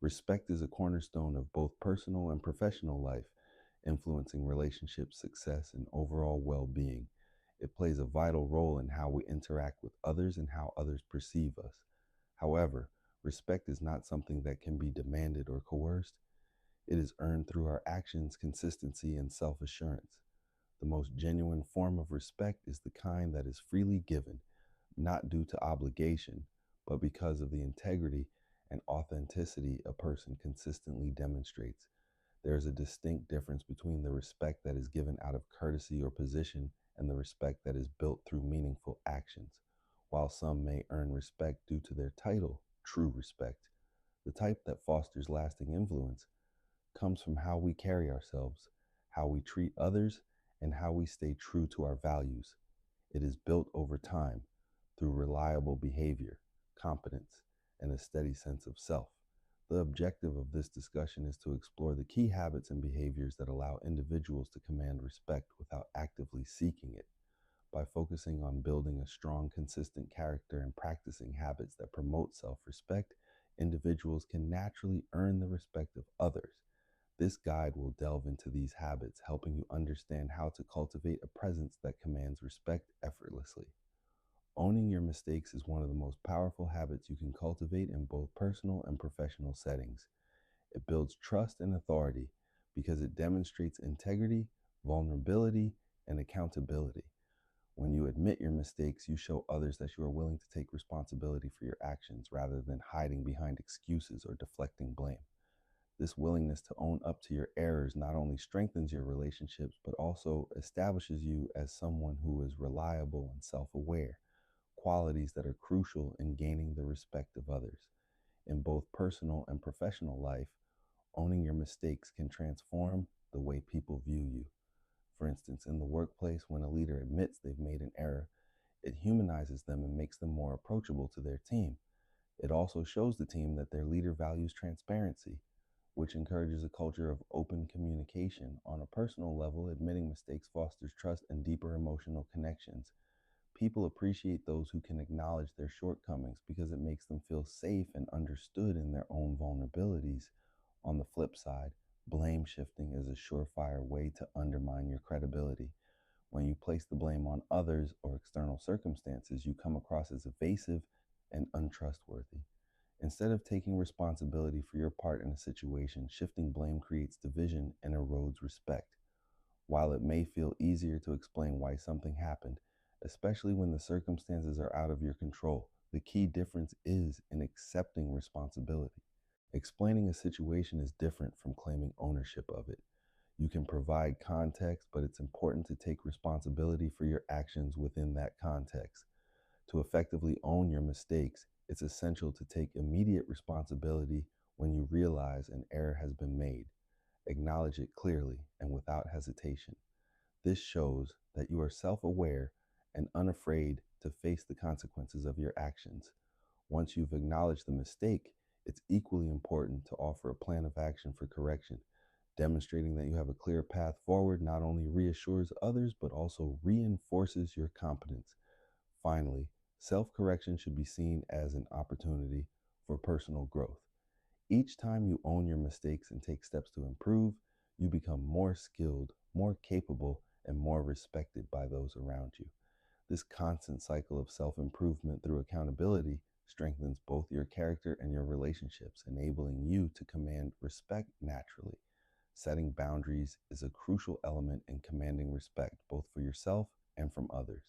Respect is a cornerstone of both personal and professional life, influencing relationships, success, and overall well being. It plays a vital role in how we interact with others and how others perceive us. However, respect is not something that can be demanded or coerced. It is earned through our actions, consistency, and self assurance. The most genuine form of respect is the kind that is freely given, not due to obligation, but because of the integrity and authenticity a person consistently demonstrates. There is a distinct difference between the respect that is given out of courtesy or position and the respect that is built through meaningful actions. While some may earn respect due to their title, true respect, the type that fosters lasting influence, comes from how we carry ourselves, how we treat others, and how we stay true to our values. It is built over time through reliable behavior, competence, and a steady sense of self. The objective of this discussion is to explore the key habits and behaviors that allow individuals to command respect without actively seeking it. By focusing on building a strong, consistent character and practicing habits that promote self respect, individuals can naturally earn the respect of others. This guide will delve into these habits, helping you understand how to cultivate a presence that commands respect effortlessly. Owning your mistakes is one of the most powerful habits you can cultivate in both personal and professional settings. It builds trust and authority because it demonstrates integrity, vulnerability, and accountability. When you admit your mistakes, you show others that you are willing to take responsibility for your actions rather than hiding behind excuses or deflecting blame. This willingness to own up to your errors not only strengthens your relationships, but also establishes you as someone who is reliable and self aware, qualities that are crucial in gaining the respect of others. In both personal and professional life, owning your mistakes can transform the way people view you. For instance, in the workplace, when a leader admits they've made an error, it humanizes them and makes them more approachable to their team. It also shows the team that their leader values transparency, which encourages a culture of open communication. On a personal level, admitting mistakes fosters trust and deeper emotional connections. People appreciate those who can acknowledge their shortcomings because it makes them feel safe and understood in their own vulnerabilities. On the flip side, blame shifting is a surefire way to undermine your credibility. When you place the blame on others or external circumstances, you come across as evasive and untrustworthy. Instead of taking responsibility for your part in a situation, shifting blame creates division and erodes respect. While it may feel easier to explain why something happened, especially when the circumstances are out of your control, the key difference is in accepting responsibility. Explaining a situation is different from claiming ownership of it. You can provide context, but it's important to take responsibility for your actions within that context. To effectively own your mistakes, it's essential to take immediate responsibility when you realize an error has been made. Acknowledge it clearly and without hesitation. This shows that you are self aware and unafraid to face the consequences of your actions. Once you've acknowledged the mistake, it's equally important to offer a plan of action for correction. Demonstrating that you have a clear path forward not only reassures others, but also reinforces your competence. Finally, self correction should be seen as an opportunity for personal growth. Each time you own your mistakes and take steps to improve, you become more skilled, more capable, and more respected by those around you. This constant cycle of self improvement through accountability strengthens both your character and your relationships, enabling you to command respect naturally. Setting boundaries is a crucial element in commanding respect, both for yourself and from others.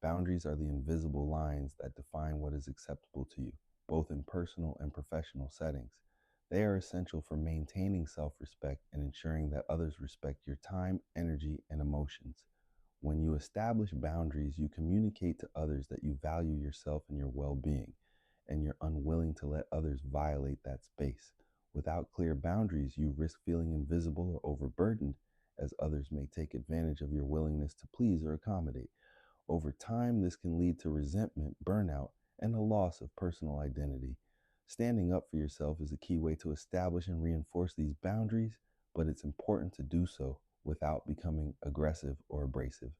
Boundaries are the invisible lines that define what is acceptable to you, both in personal and professional settings. They are essential for maintaining self respect and ensuring that others respect your time, energy, and emotions. When you establish boundaries, you communicate to others that you value yourself and your well being, and you're unwilling to let others violate that space. Without clear boundaries, you risk feeling invisible or overburdened, as others may take advantage of your willingness to please or accommodate. Over time, this can lead to resentment, burnout, and a loss of personal identity. Standing up for yourself is a key way to establish and reinforce these boundaries, but it's important to do so without becoming aggressive or abrasive.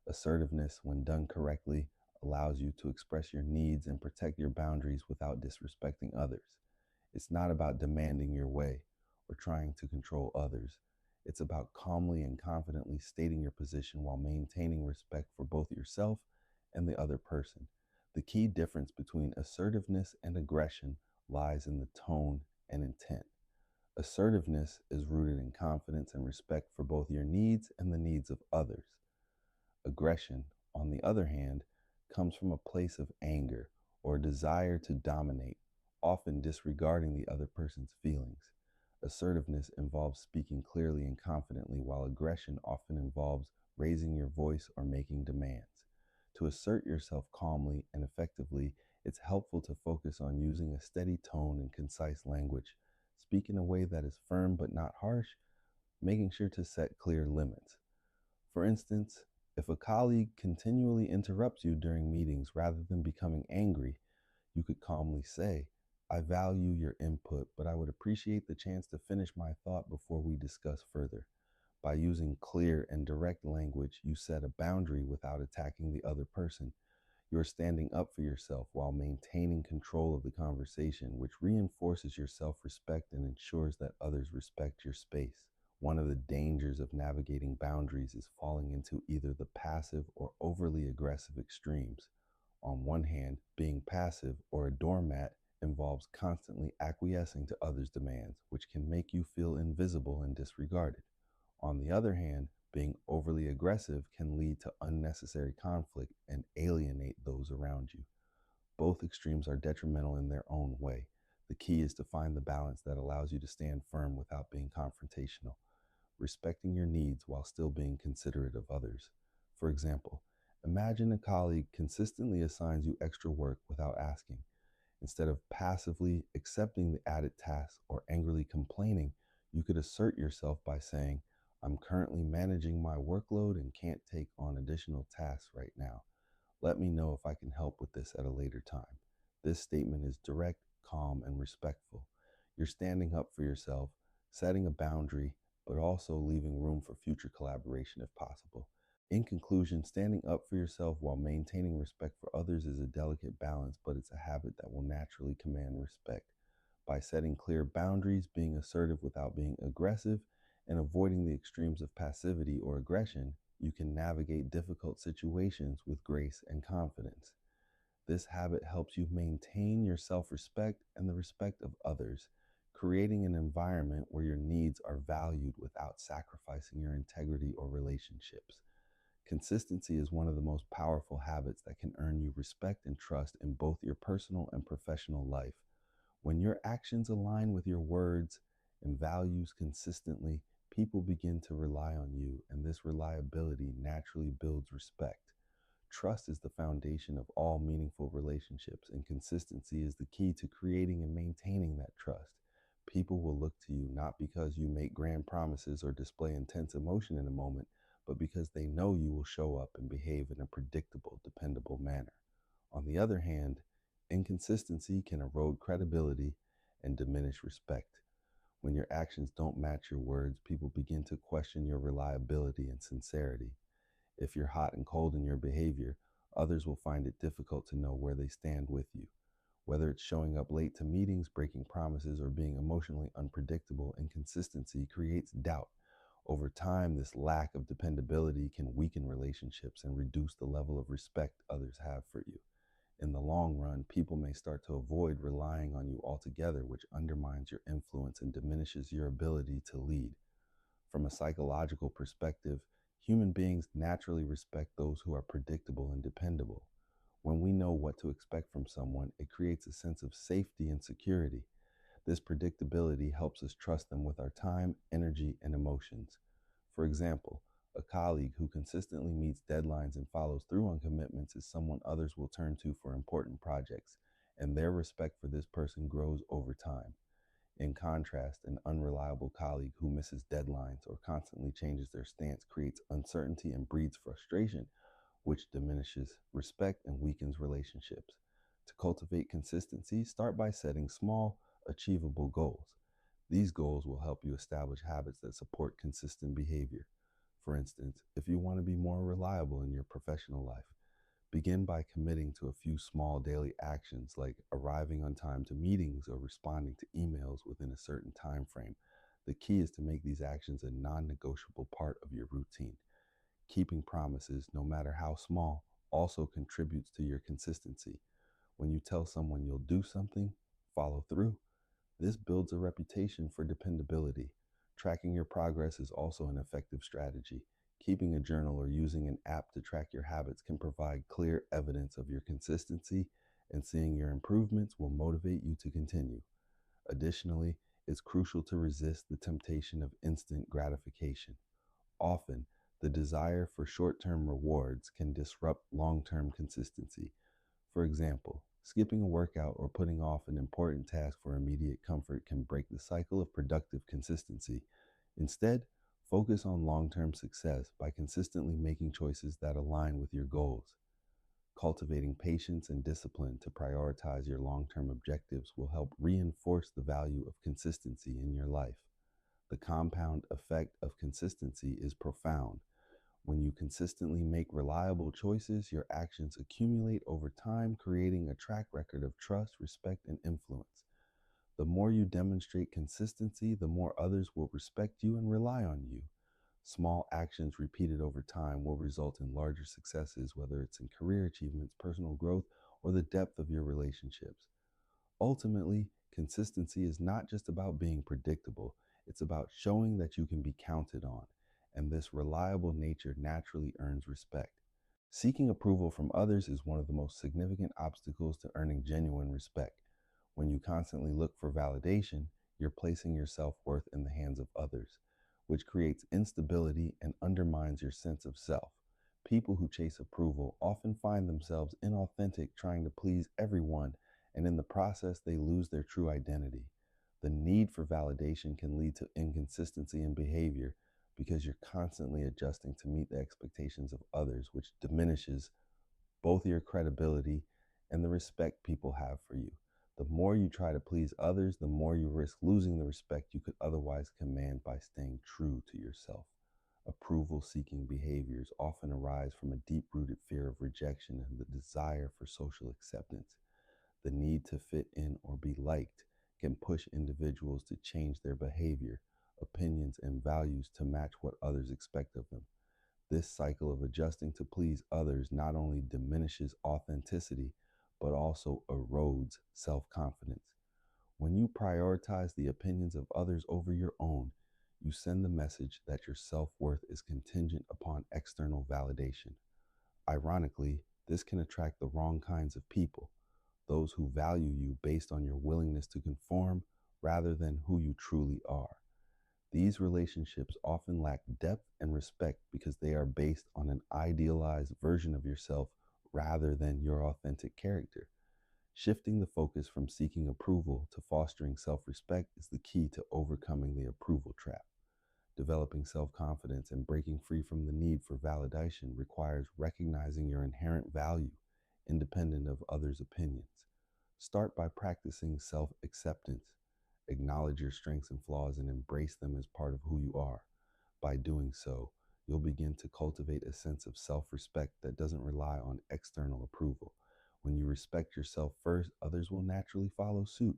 Assertiveness, when done correctly, allows you to express your needs and protect your boundaries without disrespecting others. It's not about demanding your way or trying to control others. It's about calmly and confidently stating your position while maintaining respect for both yourself and the other person. The key difference between assertiveness and aggression lies in the tone and intent. Assertiveness is rooted in confidence and respect for both your needs and the needs of others. Aggression, on the other hand, comes from a place of anger or desire to dominate, often disregarding the other person's feelings. Assertiveness involves speaking clearly and confidently, while aggression often involves raising your voice or making demands. To assert yourself calmly and effectively, it's helpful to focus on using a steady tone and concise language. Speak in a way that is firm but not harsh, making sure to set clear limits. For instance, if a colleague continually interrupts you during meetings rather than becoming angry, you could calmly say, I value your input, but I would appreciate the chance to finish my thought before we discuss further. By using clear and direct language, you set a boundary without attacking the other person. You're standing up for yourself while maintaining control of the conversation, which reinforces your self respect and ensures that others respect your space. One of the dangers of navigating boundaries is falling into either the passive or overly aggressive extremes. On one hand, being passive or a doormat involves constantly acquiescing to others' demands, which can make you feel invisible and disregarded. On the other hand, being overly aggressive can lead to unnecessary conflict and alienate those around you. Both extremes are detrimental in their own way. The key is to find the balance that allows you to stand firm without being confrontational, respecting your needs while still being considerate of others. For example, imagine a colleague consistently assigns you extra work without asking. Instead of passively accepting the added task or angrily complaining, you could assert yourself by saying, I'm currently managing my workload and can't take on additional tasks right now. Let me know if I can help with this at a later time. This statement is direct, calm, and respectful. You're standing up for yourself, setting a boundary, but also leaving room for future collaboration if possible. In conclusion, standing up for yourself while maintaining respect for others is a delicate balance, but it's a habit that will naturally command respect. By setting clear boundaries, being assertive without being aggressive, and avoiding the extremes of passivity or aggression, you can navigate difficult situations with grace and confidence. This habit helps you maintain your self respect and the respect of others, creating an environment where your needs are valued without sacrificing your integrity or relationships. Consistency is one of the most powerful habits that can earn you respect and trust in both your personal and professional life. When your actions align with your words and values consistently, people begin to rely on you, and this reliability naturally builds respect. Trust is the foundation of all meaningful relationships, and consistency is the key to creating and maintaining that trust. People will look to you not because you make grand promises or display intense emotion in a moment, but because they know you will show up and behave in a predictable, dependable manner. On the other hand, inconsistency can erode credibility and diminish respect. When your actions don't match your words, people begin to question your reliability and sincerity. If you're hot and cold in your behavior, others will find it difficult to know where they stand with you. Whether it's showing up late to meetings, breaking promises, or being emotionally unpredictable, inconsistency creates doubt. Over time, this lack of dependability can weaken relationships and reduce the level of respect others have for you. In the long run, people may start to avoid relying on you altogether, which undermines your influence and diminishes your ability to lead. From a psychological perspective, human beings naturally respect those who are predictable and dependable. When we know what to expect from someone, it creates a sense of safety and security. This predictability helps us trust them with our time, energy, and emotions. For example, a colleague who consistently meets deadlines and follows through on commitments is someone others will turn to for important projects, and their respect for this person grows over time. In contrast, an unreliable colleague who misses deadlines or constantly changes their stance creates uncertainty and breeds frustration, which diminishes respect and weakens relationships. To cultivate consistency, start by setting small, achievable goals. These goals will help you establish habits that support consistent behavior. For instance, if you want to be more reliable in your professional life, Begin by committing to a few small daily actions like arriving on time to meetings or responding to emails within a certain time frame. The key is to make these actions a non-negotiable part of your routine. Keeping promises, no matter how small, also contributes to your consistency. When you tell someone you'll do something, follow through. This builds a reputation for dependability. Tracking your progress is also an effective strategy. Keeping a journal or using an app to track your habits can provide clear evidence of your consistency, and seeing your improvements will motivate you to continue. Additionally, it's crucial to resist the temptation of instant gratification. Often, the desire for short term rewards can disrupt long term consistency. For example, skipping a workout or putting off an important task for immediate comfort can break the cycle of productive consistency. Instead, focus on long term success by consistently making choices that align with your goals. Cultivating patience and discipline to prioritize your long term objectives will help reinforce the value of consistency in your life. The compound effect of consistency is profound. When you consistently make reliable choices, your actions accumulate over time, creating a track record of trust, respect, and influence. The more you demonstrate consistency, the more others will respect you and rely on you. Small actions repeated over time will result in larger successes, whether it's in career achievements, personal growth, or the depth of your relationships. Ultimately, consistency is not just about being predictable, it's about showing that you can be counted on, and this reliable nature naturally earns respect. Seeking approval from others is one of the most significant obstacles to earning genuine respect. When you constantly look for validation, you're placing your self worth in the hands of others, which creates instability and undermines your sense of self. People who chase approval often find themselves inauthentic, trying to please everyone, and in the process, they lose their true identity. The need for validation can lead to inconsistency in behavior because you're constantly adjusting to meet the expectations of others, which diminishes both your credibility and the respect people have for you. The more you try to please others, the more you risk losing the respect you could otherwise command by staying true to yourself. Approval seeking behaviors often arise from a deep rooted fear of rejection and the desire for social acceptance. The need to fit in or be liked can push individuals to change their behavior, opinions, and values to match what others expect of them. This cycle of adjusting to please others not only diminishes authenticity, but also erodes self confidence. When you prioritize the opinions of others over your own, you send the message that your self worth is contingent upon external validation. Ironically, this can attract the wrong kinds of people, those who value you based on your willingness to conform rather than who you truly are. These relationships often lack depth and respect because they are based on an idealized version of yourself rather than your authentic character. Shifting the focus from seeking approval to fostering self respect is the key to overcoming the approval trap. Developing self confidence and breaking free from the need for validation requires recognizing your inherent value, independent of others' opinions. Start by practicing self acceptance. Acknowledge your strengths and flaws and embrace them as part of who you are. By doing so, you'll begin to cultivate a sense of self respect that doesn't rely on external approval. When you respect yourself first, others will naturally follow suit.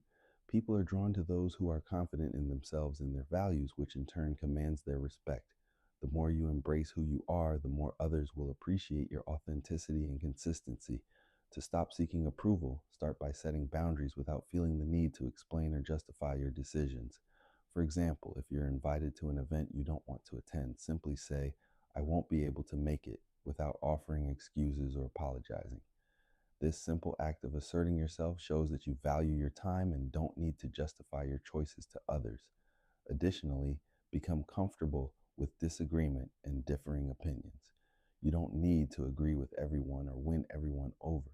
People are drawn to those who are confident in themselves and their values, which in turn commands their respect. The more you embrace who you are, the more others will appreciate your authenticity and consistency. To stop seeking approval, start by setting boundaries without feeling the need to explain or justify your decisions. For example, if you're invited to an event you don't want to attend, simply say, "I won't be able to make it," without offering excuses or apologizing. This simple act of asserting yourself shows that you value your time and don't need to justify your choices to others. Additionally, become comfortable with disagreement and differing opinions. You don't need to agree with everyone or win everyone over.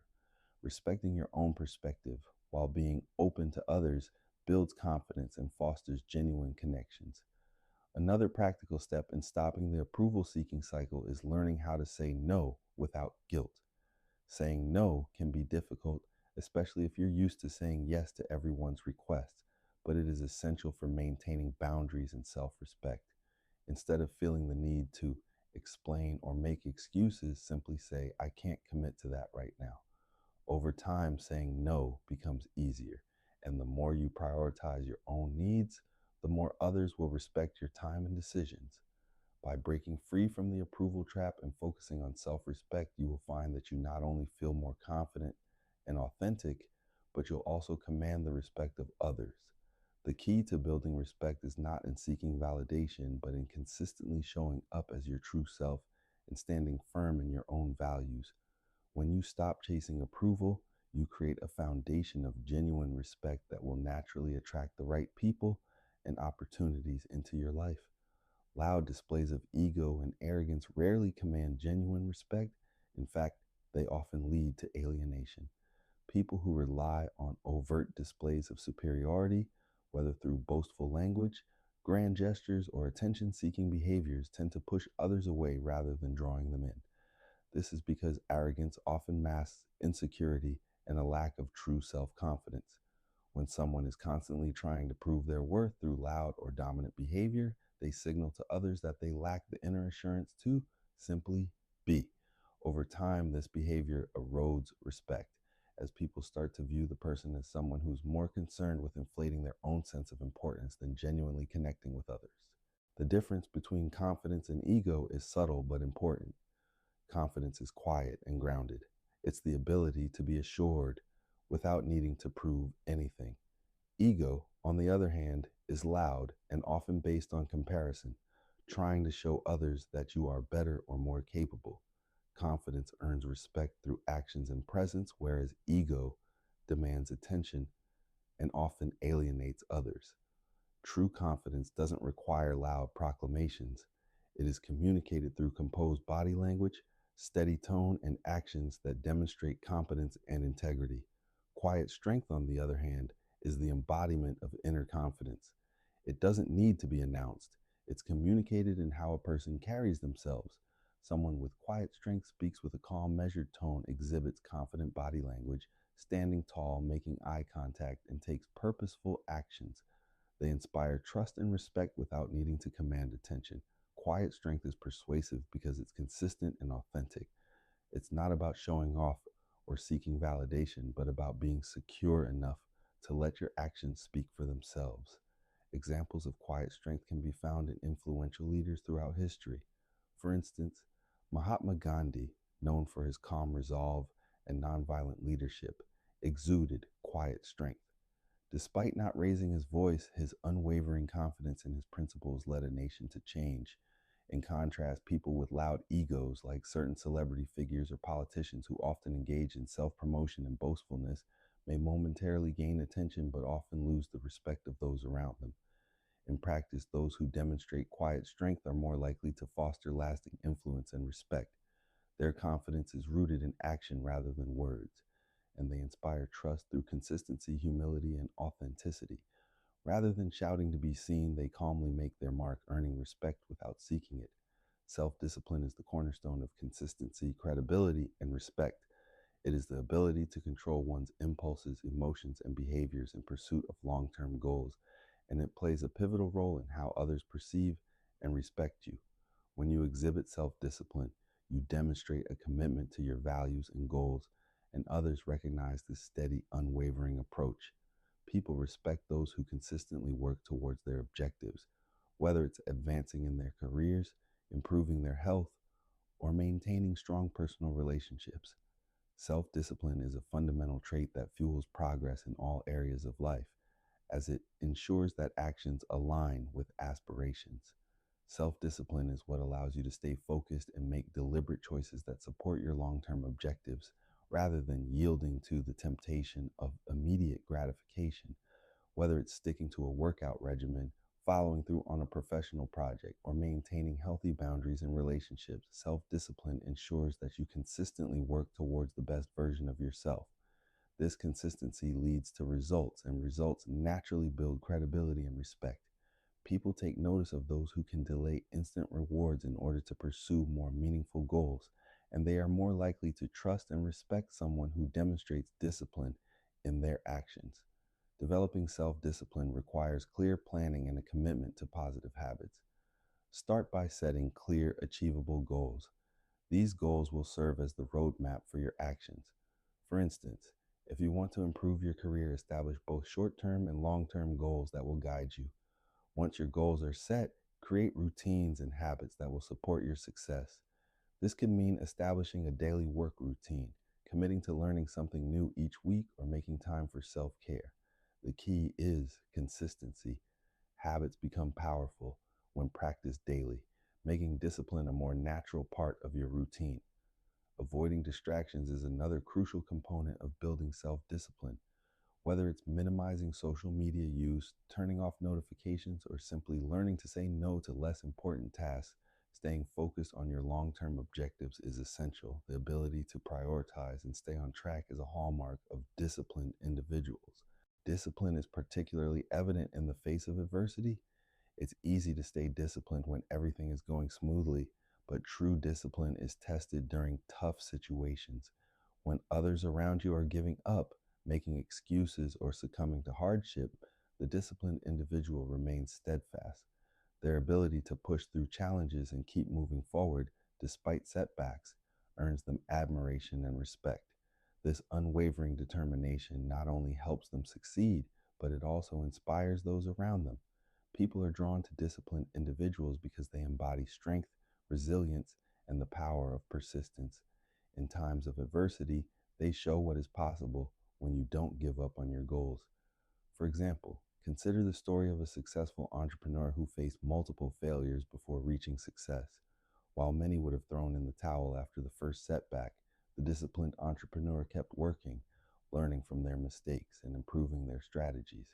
Respecting your own perspective while being open to others builds confidence and fosters genuine connections. Another practical step in stopping the approval seeking cycle is learning how to say no without guilt. Saying no can be difficult, especially if you're used to saying yes to everyone's requests, but it is essential for maintaining boundaries and self respect. Instead of feeling the need to explain, or make excuses simply say, I can't commit to that right now. Over time, saying no becomes easier, and the more you prioritize your own needs, the more others will respect your time and decisions. By breaking free from the approval trap and focusing on self respect, you will find that you not only feel more confident and authentic, but you'll also command the respect of others. The key to building respect is not in seeking validation, but in consistently showing up as your true self and standing firm in your own values. When you stop chasing approval, you create a foundation of genuine respect that will naturally attract the right people and opportunities into your life. Loud displays of ego and arrogance rarely command genuine respect. In fact, they often lead to alienation. People who rely on overt displays of superiority, whether through boastful language, grand gestures, or attention seeking behaviors, tend to push others away rather than drawing them in. This is because arrogance often masks insecurity and a lack of true self confidence. When someone is constantly trying to prove their worth through loud or dominant behavior, they signal to others that they lack the inner assurance to simply be. Over time, this behavior erodes respect as people start to view the person as someone who's more concerned with inflating their own sense of importance than genuinely connecting with others. The difference between confidence and ego is subtle but important. Confidence is quiet and grounded. It's the ability to be assured without needing to prove anything. Ego, on the other hand, is loud and often based on comparison, trying to show others that you are better or more capable. Confidence earns respect through actions and presence, whereas ego demands attention and often alienates others. True confidence doesn't require loud proclamations. It is communicated through composed body language, steady tone, and actions that demonstrate competence and integrity. Quiet strength, on the other hand, is the embodiment of inner confidence. It doesn't need to be announced. It's communicated in how a person carries themselves. Someone with quiet strength speaks with a calm, measured tone, exhibits confident body language, standing tall, making eye contact, and takes purposeful actions. They inspire trust and respect without needing to command attention. Quiet strength is persuasive because it's consistent and authentic. It's not about showing off or seeking validation, but about being secure enough to let your actions speak for themselves. Examples of quiet strength can be found in influential leaders throughout history. For instance, Mahatma Gandhi, known for his calm resolve and nonviolent leadership, exuded quiet strength. Despite not raising his voice, his unwavering confidence in his principles led a nation to change. In contrast, people with loud egos, like certain celebrity figures or politicians who often engage in self promotion and boastfulness, may momentarily gain attention but often lose the respect of those around them. In practice, those who demonstrate quiet strength are more likely to foster lasting influence and respect. Their confidence is rooted in action rather than words, and they inspire trust through consistency, humility, and authenticity. Rather than shouting to be seen, they calmly make their mark, earning respect without seeking it. Self discipline is the cornerstone of consistency, credibility, and respect. It is the ability to control one's impulses, emotions, and behaviors in pursuit of long term goals, and it plays a pivotal role in how others perceive and respect you. When you exhibit self discipline, you demonstrate a commitment to your values and goals, and others recognize this steady, unwavering approach. People respect those who consistently work towards their objectives, whether it's advancing in their careers, improving their health, or maintaining strong personal relationships. Self discipline is a fundamental trait that fuels progress in all areas of life, as it ensures that actions align with aspirations. Self discipline is what allows you to stay focused and make deliberate choices that support your long term objectives rather than yielding to the temptation of immediate gratification. Whether it's sticking to a workout regimen, following through on a professional project, or maintaining healthy boundaries in relationships, self discipline ensures that you consistently work towards the best version of yourself. This consistency leads to results, and results naturally build credibility and respect. People take notice of those who can delay instant rewards in order to pursue more meaningful goals, and they are more likely to trust and respect someone who demonstrates discipline in their actions. Developing self discipline requires clear planning and a commitment to positive habits. Start by setting clear, achievable goals. These goals will serve as the roadmap for your actions. For instance, if you want to improve your career, establish both short term and long term goals that will guide you. Once your goals are set, create routines and habits that will support your success. This could mean establishing a daily work routine, committing to learning something new each week, or making time for self care. The key is consistency. Habits become powerful when practiced daily, making discipline a more natural part of your routine. Avoiding distractions is another crucial component of building self discipline. Whether it's minimizing social media use, turning off notifications, or simply learning to say no to less important tasks, staying focused on your long term objectives is essential. The ability to prioritize and stay on track is a hallmark of disciplined individuals. Discipline is particularly evident in the face of adversity. It's easy to stay disciplined when everything is going smoothly, but true discipline is tested during tough situations. When others around you are giving up, making excuses, or succumbing to hardship, the disciplined individual remains steadfast. Their ability to push through challenges and keep moving forward despite setbacks earns them admiration and respect. This unwavering determination not only helps them succeed, but it also inspires those around them. People are drawn to disciplined individuals because they embody strength, resilience, and the power of persistence. In times of adversity, they show what is possible when you don't give up on your goals. For example, consider the story of a successful entrepreneur who faced multiple failures before reaching success. While many would have thrown in the towel after the first setback, the disciplined entrepreneur kept working, learning from their mistakes and improving their strategies.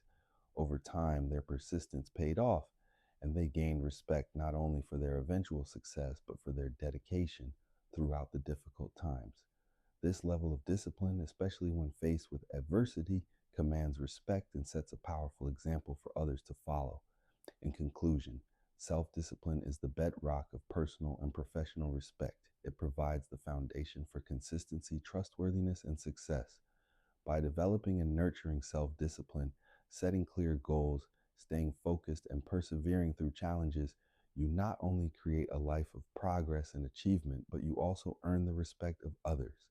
Over time, their persistence paid off, and they gained respect not only for their eventual success, but for their dedication throughout the difficult times. This level of discipline, especially when faced with adversity, commands respect and sets a powerful example for others to follow. In conclusion, self discipline is the bedrock of personal and professional respect. It provides the foundation for consistency, trustworthiness, and success. By developing and nurturing self discipline, setting clear goals, staying focused, and persevering through challenges, you not only create a life of progress and achievement, but you also earn the respect of others.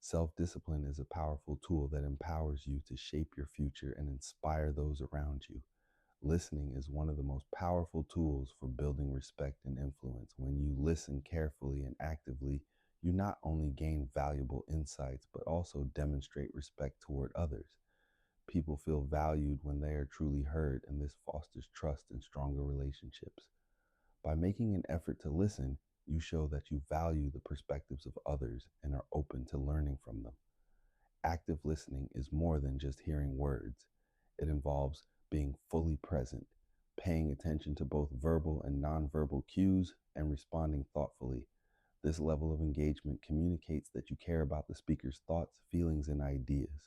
Self discipline is a powerful tool that empowers you to shape your future and inspire those around you. Listening is one of the most powerful tools for building respect and influence. When you listen carefully and actively, you not only gain valuable insights, but also demonstrate respect toward others. People feel valued when they are truly heard, and this fosters trust and stronger relationships. By making an effort to listen, you show that you value the perspectives of others and are open to learning from them. Active listening is more than just hearing words. It involves being fully present, paying attention to both verbal and nonverbal cues, and responding thoughtfully. This level of engagement communicates that you care about the speaker's thoughts, feelings, and ideas.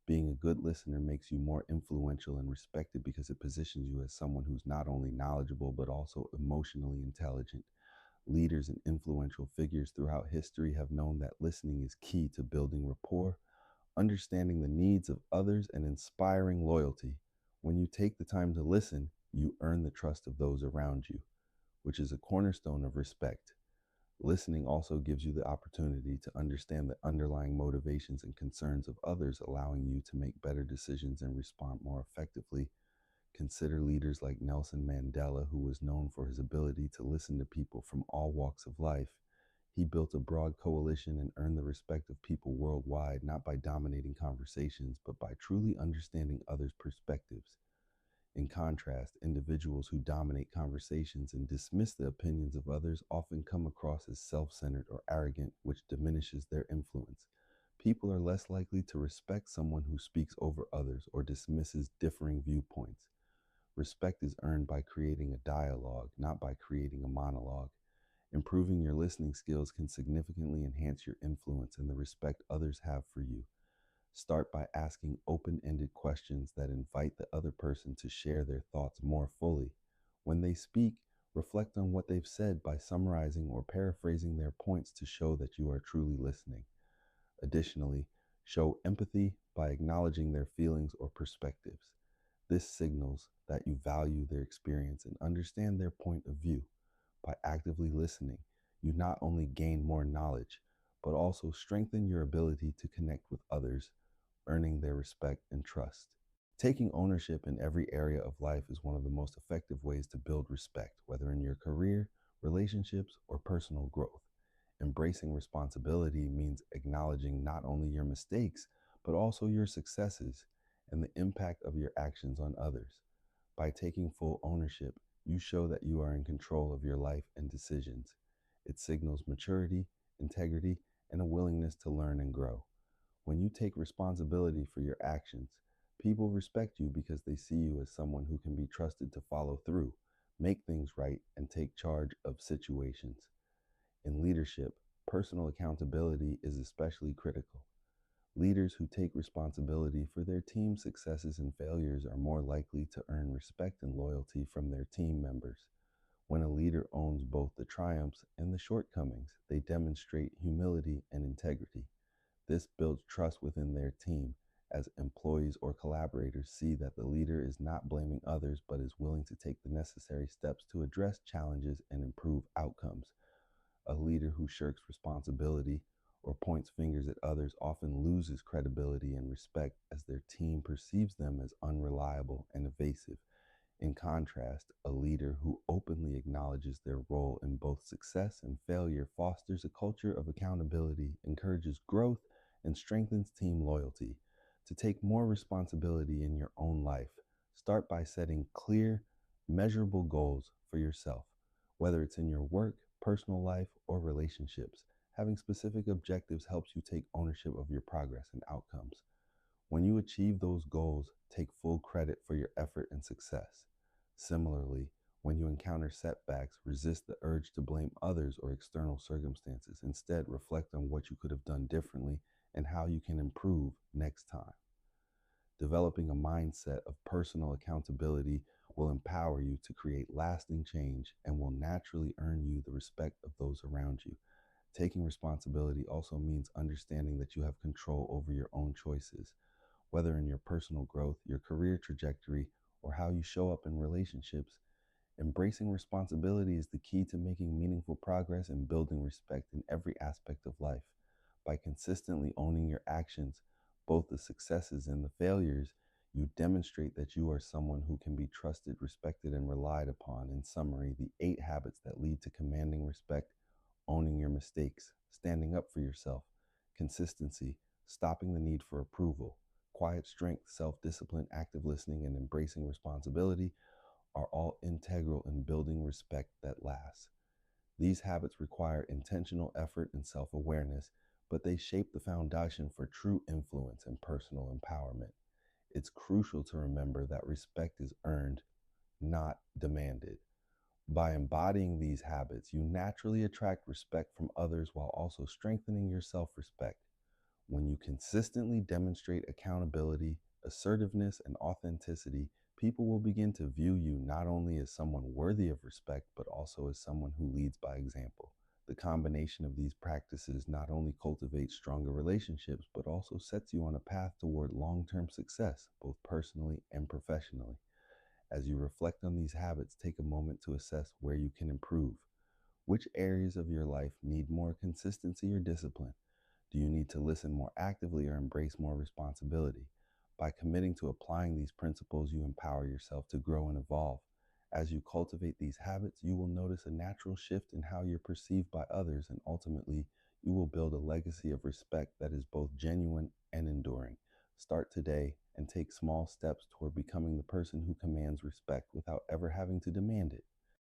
Being a good listener makes you more influential and respected because it positions you as someone who's not only knowledgeable but also emotionally intelligent. Leaders and influential figures throughout history have known that listening is key to building rapport, understanding the needs of others, and inspiring loyalty. When you take the time to listen, you earn the trust of those around you, which is a cornerstone of respect. Listening also gives you the opportunity to understand the underlying motivations and concerns of others, allowing you to make better decisions and respond more effectively. Consider leaders like Nelson Mandela, who was known for his ability to listen to people from all walks of life. He built a broad coalition and earned the respect of people worldwide, not by dominating conversations, but by truly understanding others' perspectives. In contrast, individuals who dominate conversations and dismiss the opinions of others often come across as self centered or arrogant, which diminishes their influence. People are less likely to respect someone who speaks over others or dismisses differing viewpoints. Respect is earned by creating a dialogue, not by creating a monologue. Improving your listening skills can significantly enhance your influence and the respect others have for you. Start by asking open ended questions that invite the other person to share their thoughts more fully. When they speak, reflect on what they've said by summarizing or paraphrasing their points to show that you are truly listening. Additionally, show empathy by acknowledging their feelings or perspectives. This signals that you value their experience and understand their point of view. By actively listening, you not only gain more knowledge, but also strengthen your ability to connect with others, earning their respect and trust. Taking ownership in every area of life is one of the most effective ways to build respect, whether in your career, relationships, or personal growth. Embracing responsibility means acknowledging not only your mistakes, but also your successes and the impact of your actions on others. By taking full ownership, you show that you are in control of your life and decisions. It signals maturity, integrity, and a willingness to learn and grow. When you take responsibility for your actions, people respect you because they see you as someone who can be trusted to follow through, make things right, and take charge of situations. In leadership, personal accountability is especially critical. Leaders who take responsibility for their team's successes and failures are more likely to earn respect and loyalty from their team members. When a leader owns both the triumphs and the shortcomings, they demonstrate humility and integrity. This builds trust within their team as employees or collaborators see that the leader is not blaming others but is willing to take the necessary steps to address challenges and improve outcomes. A leader who shirks responsibility or points fingers at others often loses credibility and respect as their team perceives them as unreliable and evasive. In contrast, a leader who openly acknowledges their role in both success and failure fosters a culture of accountability, encourages growth, and strengthens team loyalty. To take more responsibility in your own life, start by setting clear, measurable goals for yourself, whether it's in your work, personal life, or relationships. Having specific objectives helps you take ownership of your progress and outcomes. When you achieve those goals, take full credit for your effort and success. Similarly, when you encounter setbacks, resist the urge to blame others or external circumstances. Instead, reflect on what you could have done differently and how you can improve next time. Developing a mindset of personal accountability will empower you to create lasting change and will naturally earn you the respect of those around you. Taking responsibility also means understanding that you have control over your own choices, whether in your personal growth, your career trajectory, or how you show up in relationships. Embracing responsibility is the key to making meaningful progress and building respect in every aspect of life. By consistently owning your actions, both the successes and the failures, you demonstrate that you are someone who can be trusted, respected, and relied upon. In summary, the 8 habits that lead to commanding respect: owning your mistakes, standing up for yourself, consistency, stopping the need for approval, quiet strength, self-discipline, active listening, and embracing responsibility are all integral in building respect that lasts. These habits require intentional effort and self-awareness, but they shape the foundation for true influence and personal empowerment. It's crucial to remember that respect is earned, not demanded. By embodying these habits, you naturally attract respect from others while also strengthening your self-respect. When you consistently demonstrate accountability, assertiveness, and authenticity, people will begin to view you not only as someone worthy of respect, but also as someone who leads by example. The combination of these practices not only cultivates stronger relationships, but also sets you on a path toward long-term success, both personally and professionally. As you reflect on these habits, take a moment to assess where you can improve. Which areas of your life need more consistency or discipline? Do you need to listen more actively or embrace more responsibility? By committing to applying these principles, you empower yourself to grow and evolve. As you cultivate these habits, you will notice a natural shift in how you're perceived by others, and ultimately, you will build a legacy of respect that is both genuine and enduring. Start today and take small steps toward becoming the person who commands respect without ever having to demand it.